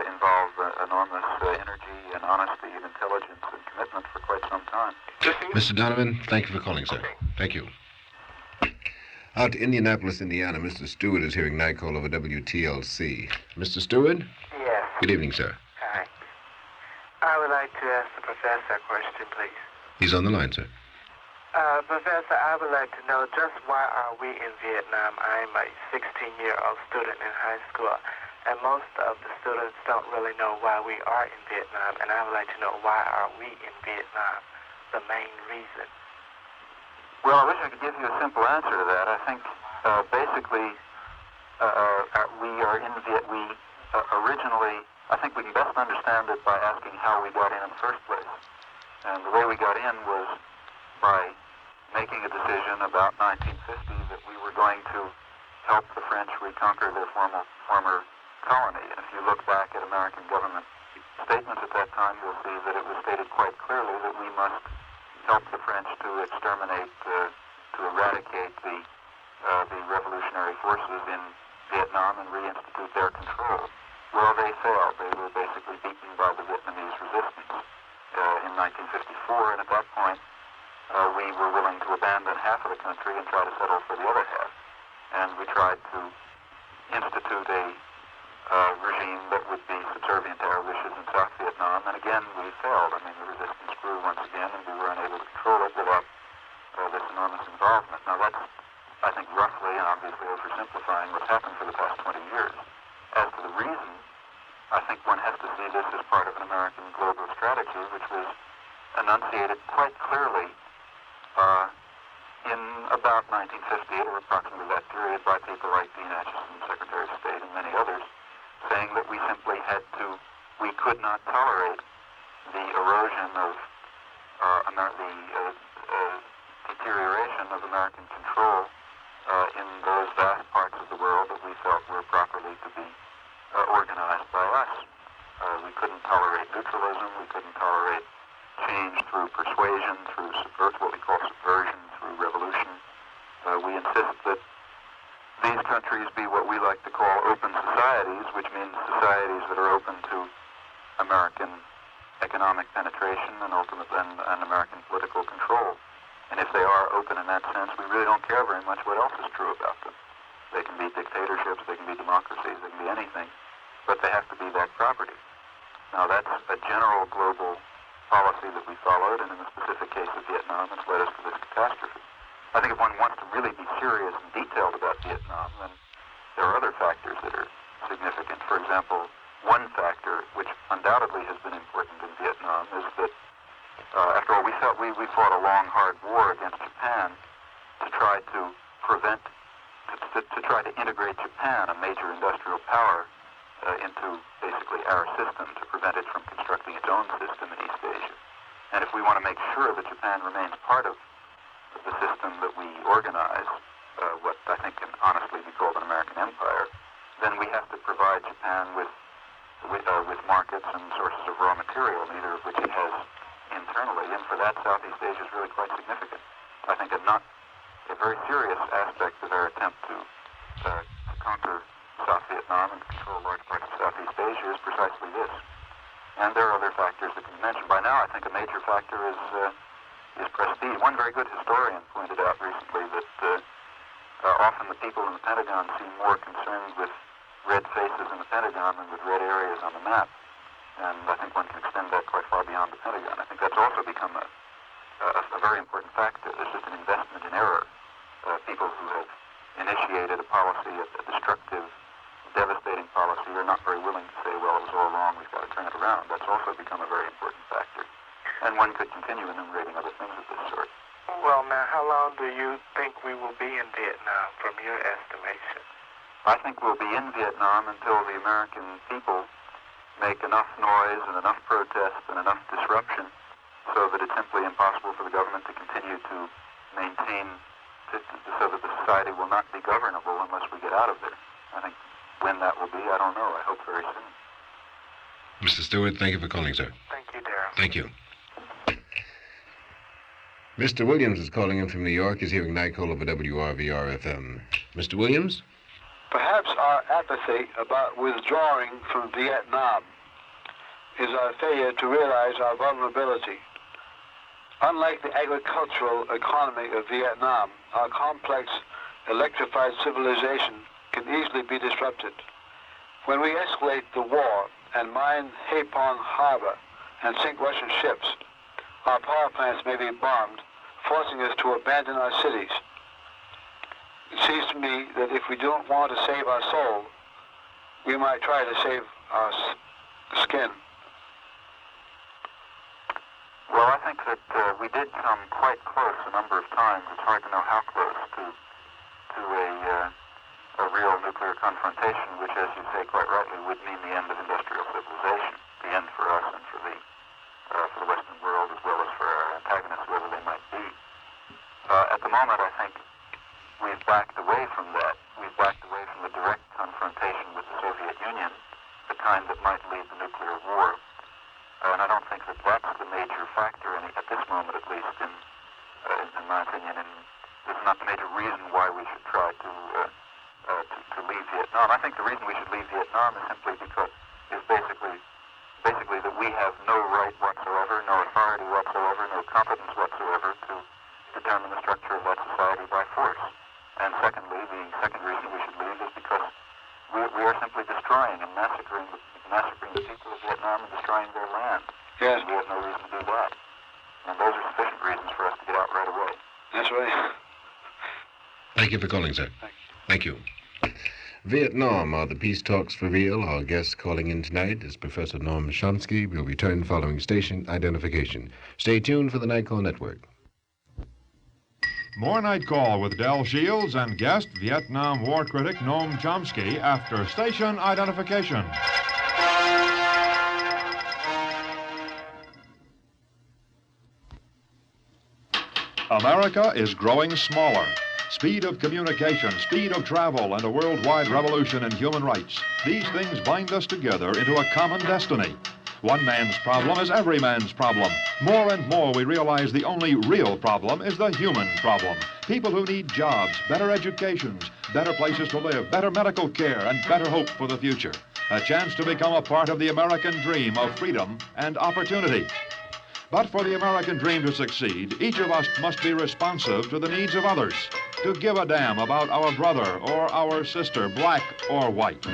involve enormous energy and honesty and intelligence and commitment for quite some time. Mr. Donovan, thank you for calling, sir. Thank you. Out to Indianapolis, Indiana, Mr. Stewart is hearing night call over WTLC. Mr. Stewart? Yes. Good evening, sir. Hi. I would like to ask the professor a question, please. He's on the line, sir. Professor, I would like to know just why are we in Vietnam? I'm a 16-year-old student in high school, and most of the students don't really know why we are in Vietnam, and I would like to know why are we in Vietnam, the main reason. Well, I wish I could give you a simple answer to that. I think basically we are in Vietnam. Originally, I think we can best understand it by asking how we got in the first place. And the way we got in was by making a decision about 1950 that we were going to help the French reconquer their former colony. And if you look back at American government statements at that time, you'll see that it was stated quite clearly that we must help the French to exterminate, to eradicate the revolutionary forces in Vietnam and reinstitute their control. Well, they failed. They were basically beaten by the Vietnamese resistance in 1954, and at that point, we were willing to abandon half of the country and try to settle for the other half. And we tried to institute a regime that would be subservient to our wishes in South Vietnam. And again, we failed. I mean, the resistance grew once again, and we were unable to control it without this enormous involvement. Now, that's, I think, roughly and obviously oversimplifying what's happened for the past 20 years. As to the reason, I think one has to see this as part of an American global strategy, which was enunciated quite clearly in about 1950, or approximately that period, by people like Dean Acheson, Secretary of State, and many others, saying that we simply we could not tolerate the erosion of deterioration of American control in those vast parts of the world that we felt were properly to be organized by us. We couldn't tolerate neutralism. We couldn't tolerate change through persuasion, through what we call subversion, through revolution. We insist that these countries be what we like to call open societies, which means societies that are open to American economic penetration and ultimately and American political control. And if they are open in that sense, we really don't care very much what else is true about them. They can be dictatorships, they can be democracies, they can be anything, but they have to be that property. Now, that's a general global policy that we followed, and in the specific case of Vietnam, it's led us to this catastrophe. I think if one wants to really be serious and detailed about Vietnam, then there are other factors that are significant. For example, one factor which undoubtedly has been important in Vietnam is that, after all, we fought a long, hard war against Japan to try to prevent, to try to integrate Japan, a major industrial power, into basically our system, to prevent it from constructing its own system in East Asia. And if we want to make sure that Japan remains part of the system that we organize, what I think can honestly be called an American empire, then we have to provide Japan with markets and sources of raw material, neither of which it has internally. And for that, Southeast Asia is really quite significant. I think a very serious aspect of our attempt to conquer South Vietnam and control large parts of Southeast Asia is precisely this. And there are other factors that can be mentioned. By now, I think a major factor is prestige. One very good historian pointed out recently that often the people in the Pentagon seem more concerned with red faces in the Pentagon than with red areas on the map. And I think one can extend that quite far beyond the Pentagon. I think that's also become a very important factor. There's just an investment in error. People who have initiated a policy, a destructive, devastating policy, are not very willing to say, well, it was all wrong, we've got to turn it around. That's also become a very important factor. And one could continue enumerating other things of this sort. Well, now, how long do you think we will be in Vietnam, from your estimation? I think we'll be in Vietnam until the American people make enough noise and enough protest and enough disruption so that it's simply impossible for the government to continue to maintain, so that the society will not be governable unless we get out of there. I think when that will be, I don't know. I hope very soon. Mr. Stewart, thank you for calling, sir. Thank you, Darrell. Thank you. Mr. Williams is calling in from New York. He's hearing Nightcall over WRVR-FM. Mr. Williams? Perhaps our apathy about withdrawing from Vietnam is our failure to realize our vulnerability. Unlike the agricultural economy of Vietnam, our complex electrified civilization can easily be disrupted. When we escalate the war and mine Hapong Harbor and sink Russian ships, our power plants may be bombed, forcing us to abandon our cities. It seems to me that if we don't want to save our soul, we might try to save our skin. Well, I think that we did come quite close a number of times. It's hard to know how close to a real nuclear confrontation, which, as you say quite rightly, would mean the end of industrial civilization, the end for us and for the Western world, as well as for our antagonists, whoever they might be. At the moment, I think we've backed away from that. We've backed away from the direct confrontation with the Soviet Union, the kind that might lead to nuclear war. And I don't think that that's the major factor, at this moment at least, in my opinion. And it's not the major reason why we should try to leave Vietnam. I think the reason we should leave Vietnam is simply because it's basically that we have no right whatsoever, no authority whatsoever, no competence whatsoever to determine the structure of that society by force. And secondly, the second reason we should leave is because we are by simply destroying and massacring the people of Vietnam and destroying their land. Yes. We have no reason to do that. And those are sufficient reasons for us to get out right away. That's right. Thank you for calling, sir. Thank you. Vietnam are the Peace Talks for Real. Our guest calling in tonight is Professor Noam Chomsky. We'll return following station identification. Stay tuned for the Night Call Network. More Night Call with Del Shields and guest Vietnam War critic Noam Chomsky after station identification. America is growing smaller. Speed of communication, speed of travel, and a worldwide revolution in human rights. These things bind us together into a common destiny. One man's problem is every man's problem. More and more we realize the only real problem is the human problem. People who need jobs, better educations, better places to live, better medical care, and better hope for the future. A chance to become a part of the American dream of freedom and opportunity. But for the American dream to succeed, each of us must be responsive to the needs of others, to give a damn about our brother or our sister, black or white.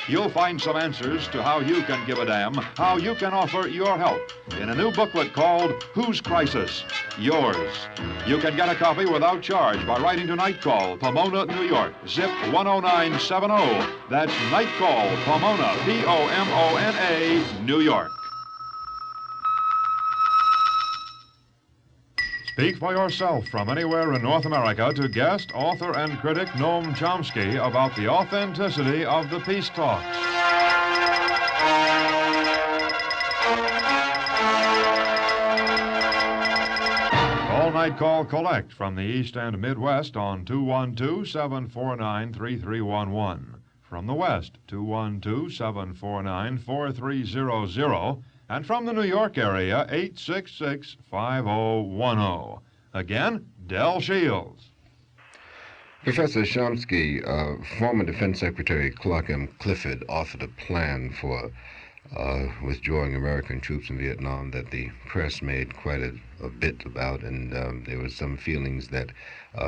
You'll find some answers to how you can give a damn, how you can offer your help in a new booklet called Whose Crisis? Yours. You can get a copy without charge by writing to Night Call, Pomona, New York, zip 10970. That's Night Call, Pomona, Pomona, New York. Speak for yourself from anywhere in North America to guest, author, and critic Noam Chomsky about the authenticity of the peace talks. All Night Call collect from the East and Midwest on 212-749-3311. From the West, 212-749-4300. And from the New York area, 866-5010. Again, Del Shields. Professor Chomsky, former Defense Secretary Clark M. Clifford authored a plan for withdrawing American troops in Vietnam that the press made quite a bit about, and there were some feelings that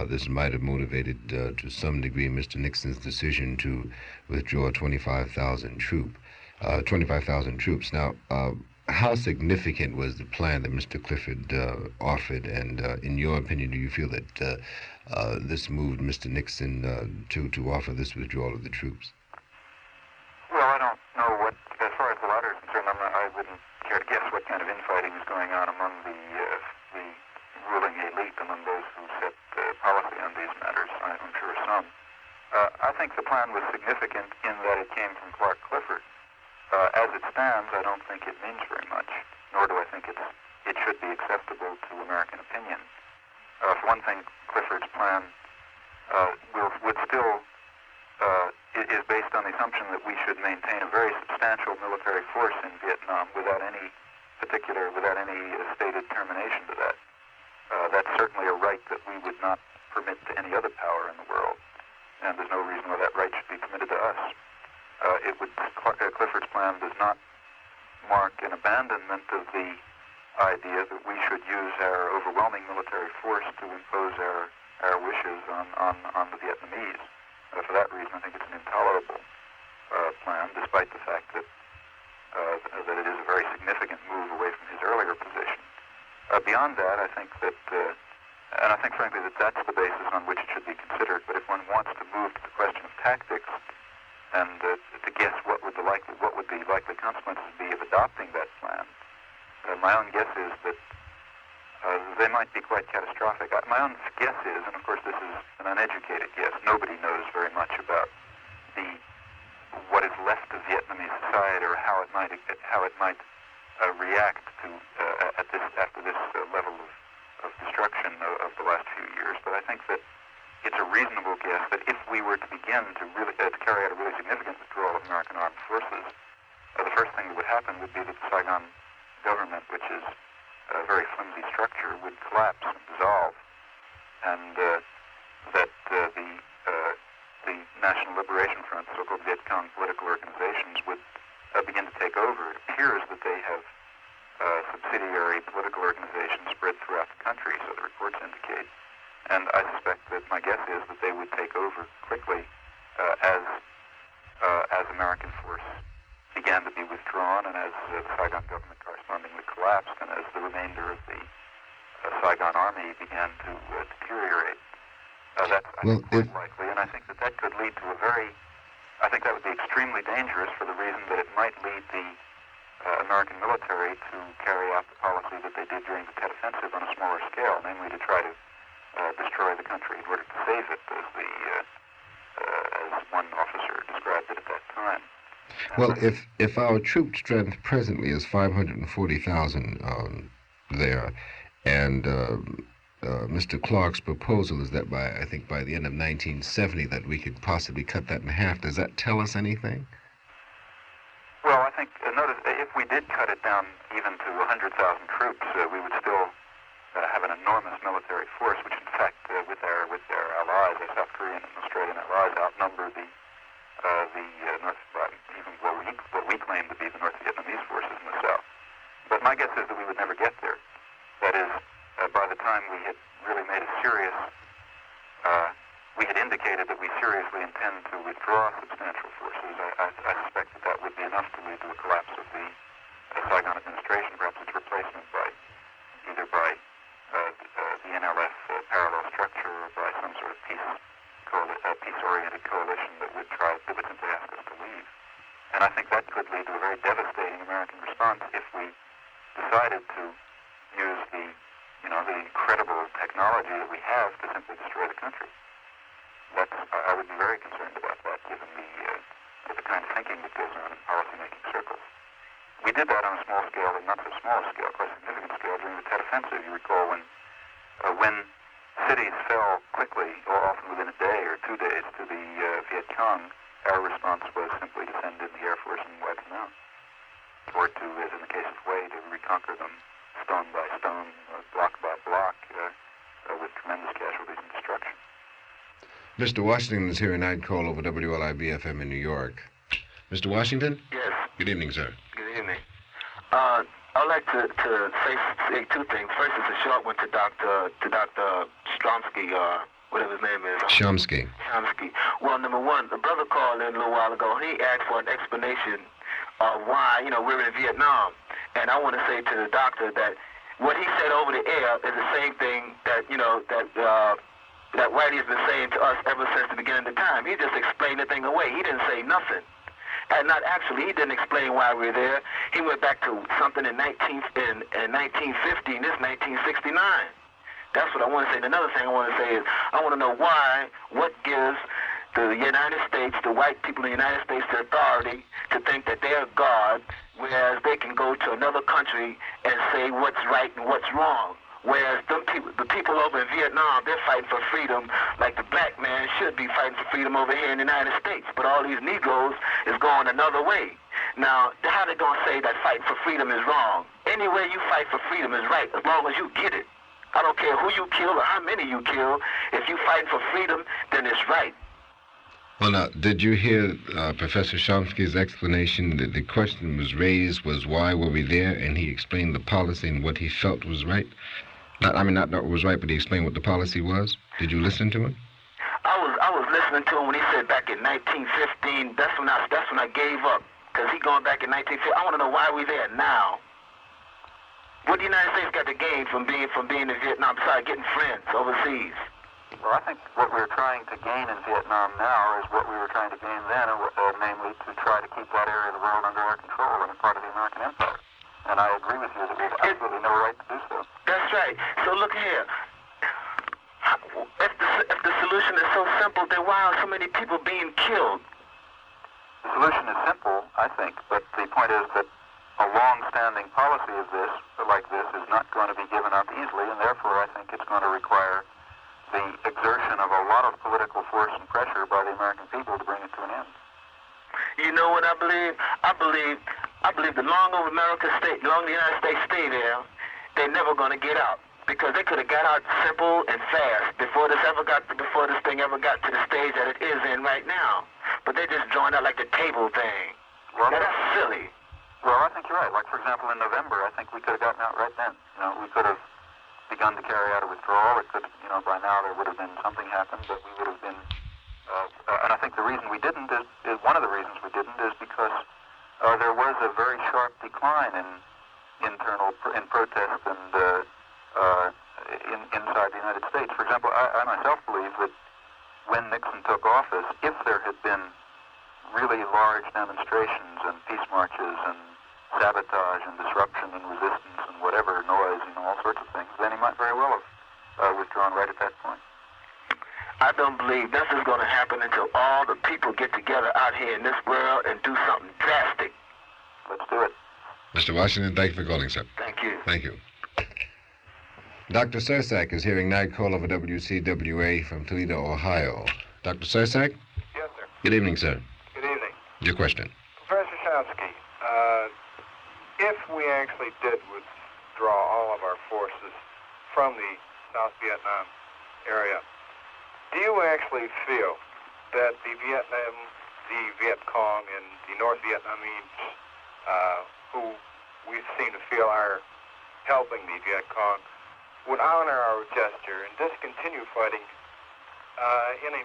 this might have motivated to some degree Mr. Nixon's decision to withdraw 25,000 troops. Now, how significant was the plan that Mr. Clifford offered, and in your opinion, do you feel that this moved Mr. Nixon to offer this withdrawal of the troops? Well, I don't know what, as far as the latter is concerned, I wouldn't care to guess what kind of infighting is going on among the ruling elite, among those who set policy on these matters. I'm sure some. I think the plan was significant in that it came from Clark Clifford. As it stands, I don't think it means very much, nor do I think it should be acceptable to American opinion. For one thing, Clifford's plan is based on the assumption that we should maintain a very substantial military force in Vietnam without any stated termination to that. That's certainly a right that we would not permit to any other power in the world, and there's no reason why that right should be permitted to us. Clifford's plan does not mark an abandonment of the idea that we should use our overwhelming military force to impose our wishes on the Vietnamese. For that reason, I think it's an intolerable plan, despite the fact that it is a very significant move away from his earlier position. Beyond that, I think that, and I think frankly that that's the basis on which it should be considered. But if one wants to move to the question of tactics, and to guess what would the likely consequences be of adopting that plan, my own guess is that they might be quite catastrophic. My own guess is, and of course this is an uneducated guess, nobody knows very much about what is left of Vietnamese society or how it might react to after this level of destruction of the last few years. But I think that it's a reasonable guess that if we were to begin to carry out a really significant withdrawal of American armed forces, the first thing that would happen would be that the Saigon government, which is a very flimsy structure, would collapse and dissolve, and that the National Liberation Front, the so-called Viet Cong political organizations, would begin to take over. It appears that they have subsidiary political organizations spread throughout the country, so the reports indicate. And I suspect that my guess is that they would take over quickly as began to deteriorate. That's quite likely, and I think that could lead to I think that would be extremely dangerous for the reason that it might lead the American military to carry out the policy that they did during the Tet Offensive on a smaller scale, namely to try to destroy the country in order to save it, as one officer described it at that time. Well, if our troop strength presently is 540,000 there, and Mr. Clark's proposal is that I think by the end of 1970 that we could possibly cut that in half, does that tell us anything? Well, I think, notice, if we did cut it down even to 100,000 troops, we would still have an enormous military force, which in fact, with their allies, their South Korean and Australian allies, outnumber the even what we claim to be the North Vietnamese forces in the South. But my guess is that we would never get there. That is, by the time we had really made a serious, we had indicated that we seriously intend to withdraw substantial forces, I suspect that would be enough to lead to a collapse of the Saigon administration, perhaps its replacement either by the NLF parallel structure or by some sort of peace-oriented coalition that would simply ask us to leave. And I think that could lead to a very devastating American response if we decided to use the incredible technology that we have to simply destroy the country. I would be very concerned about that, given the kind of thinking that goes on in policymaking circles. We did that on a small scale, and not so small a scale, quite a significant scale, during the Tet Offensive. You recall when cities fell quickly, or often within a day or 2 days, to the Viet Cong, our response was simply to send in the Air Force and wipe them out, or to, as in the case of Hue, to reconquer them stone by stone, block by block, with tremendous casualties and destruction. Mr. Washington is here, and I'd call over WLIB-FM in New York. Mr. Washington? Yes. Good evening, sir. Good evening. I'd like to say two things. First is a short one to Dr. Chomsky, whatever his name is. Chomsky. Well, number one, the brother called in a little while ago. He asked for an explanation of why, we're in Vietnam. And I want to say to the doctor that what he said over the air is the same thing that Whitey has been saying to us ever since the beginning of the time. He just explained the thing away. He didn't say nothing. And he didn't explain why we were there. He went back to something in 1950, and this is 1969. That's what I want to say. And another thing I want to say is I want to know what gives the United States, the white people in the United States, the authority to think that they're God, whereas they can go to another country and say what's right and what's wrong. Whereas the people over in Vietnam, they're fighting for freedom like the black man should be fighting for freedom over here in the United States. But all these Negroes is going another way. Now, how they going to say that fighting for freedom is wrong? Any way you fight for freedom is right, as long as you get it. I don't care who you kill or how many you kill. If you fight for freedom, then it's right. Well, now, did you hear Professor Chomsky's explanation? That the question was raised was why were we there, and he explained the policy and what he felt was right? Not what was right, but he explained what the policy was. Did you listen to him? I was listening to him when he said back in 1915. That's when I gave up, because he going back in 1915. I want to know why we there now. What the United States got to gain from being in Vietnam besides getting friends overseas? Well, I think what we're trying to gain in Vietnam now is what we were trying to gain then, namely to try to keep that area of the world under our control and a part of the American empire. And I agree with you that we have absolutely no right to do so. That's right. So look here. If the solution is so simple, then why are so many people being killed? The solution is simple, I think, but the point is that a long-standing policy of this, like this, is not going to be given up easily, and therefore I think it's going to require the exertion of a lot of political force and pressure by the American people to bring it to an end. You know what I believe? I believe the longer the United States stay there, they're never going to get out, because they could have got out simple and fast before this thing ever got to the stage that it is in right now. But they just joined out like the table thing. Well, now, that's silly. Well, I think you're right. Like, for example, in November, I think we could have gotten out right then. We could have begun to carry out a withdrawal. It could, by now there would have been something happened, but we would have been, and I think the reason we didn't is one of the reasons we didn't is because there was a very sharp decline in protest and inside the United States. For example, I myself believe that when Nixon took office, if there had been really large demonstrations and peace marches and sabotage and disruption and resistance and whatever, noise, all sorts of things, then he might very well have withdrawn right at that point. I don't believe this is going to happen until all the people get together out here in this world and do something drastic. Let's do it. Mr. Washington, thank you for calling, sir. Thank you. Thank you. Dr. Sursak is hearing night call over WCWA from Toledo, Ohio. Dr. Sursak? Yes, sir. Good evening, sir. Good evening. Your question. Professor Chomsky, if we actually did withdraw all of our forces from the South Vietnam area, do you actually feel that the Viet Cong and the North Vietnamese, who we seem to feel are helping the Viet Cong, would honor our gesture and discontinue fighting in a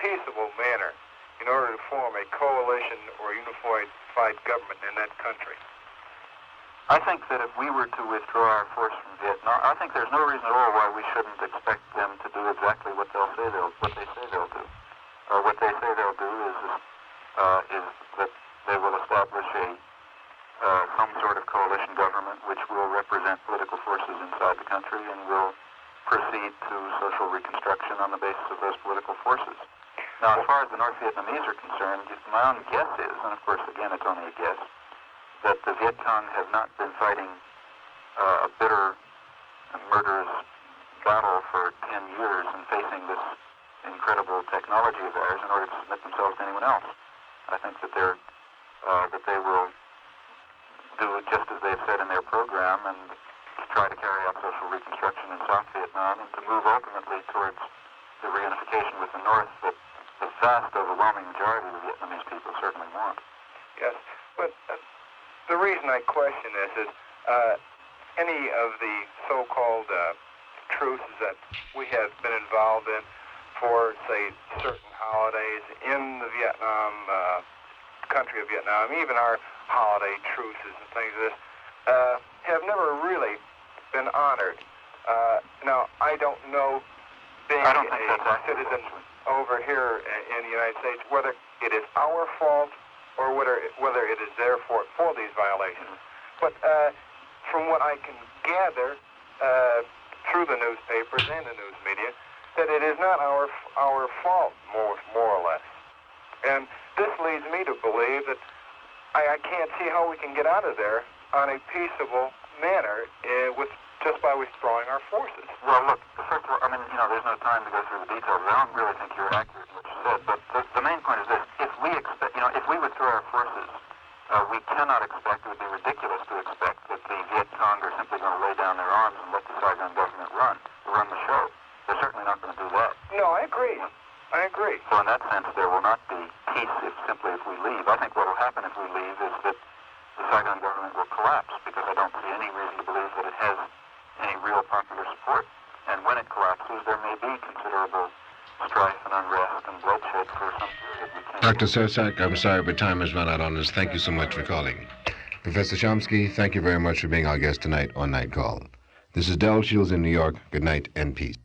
peaceable manner in order to form a coalition or unified government in that country? I think that if we were to withdraw our force from Vietnam, I think there's no reason at all why we shouldn't expect them to do exactly what they say they'll do. What they say they'll do is that they will establish some sort of coalition government which will represent political forces inside the country and will proceed to social reconstruction on the basis of those political forces. Now, as far as the North Vietnamese are concerned, my own guess is, and of course, again, it's only a guess, that the Viet Cong have not been fighting a bitter and murderous battle for 10 years and facing this incredible technology of ours in order to submit themselves to anyone else. I think that they will do just as they've said in their program and try to carry out social reconstruction in South Vietnam and to move ultimately towards the reunification with the North that the vast overwhelming majority of the Vietnamese people certainly want. Yes, but the reason I question this is any of the so-called truces that we have been involved in for, say, certain holidays in the country of Vietnam, even our holiday truces and things of this, have never really been honored. Now, I don't know, being a citizen over here in the United States, whether it is our fault or whether it is their fault for these violations. But from what I can gather through the newspapers and the news media, that it is not our fault, more or less. And this leads me to believe that I can't see how we can get out of there on a peaceable manner just by withdrawing our forces. Well, look, first of all, there's no time to go through the details. I don't really think you're accurate in what you said, but the main point is this. If we withdraw our forces, we cannot expect, it would be ridiculous to expect that the Viet Cong are simply going to lay down their arms and let the Saigon government run the show. They're certainly not going to do that. No, I agree. So in that sense, there will not be peace if we leave. I think what will happen if we leave is that the Saigon government will collapse because I don't see any reason to believe that it has any real popular support. And when it collapses, there may be considerable strife and unrest and bloodshed for some period. Dr. Sursak, I'm sorry, but time has run out on us. Thank you so much for calling. Professor Chomsky, thank you very much for being our guest tonight on Night Call. This is Del Shields in New York. Good night and peace.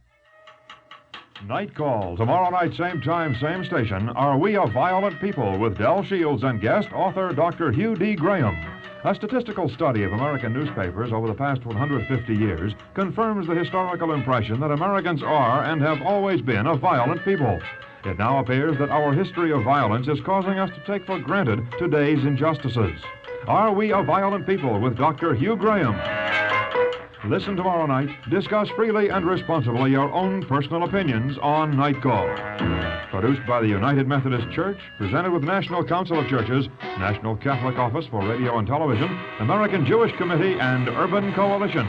Night Call, tomorrow night, same time, same station. Are We a Violent People? With Del Shields and guest author Dr. Hugh D. Graham. A statistical study of American newspapers over the past 150 years confirms the historical impression that Americans are and have always been a violent people. It now appears that our history of violence is causing us to take for granted today's injustices. Are We a Violent People? With Dr. Hugh Graham. Listen tomorrow night. Discuss freely and responsibly your own personal opinions on Night Call. Produced by the United Methodist Church, presented with National Council of Churches, National Catholic Office for Radio and Television, American Jewish Committee, and Urban Coalition.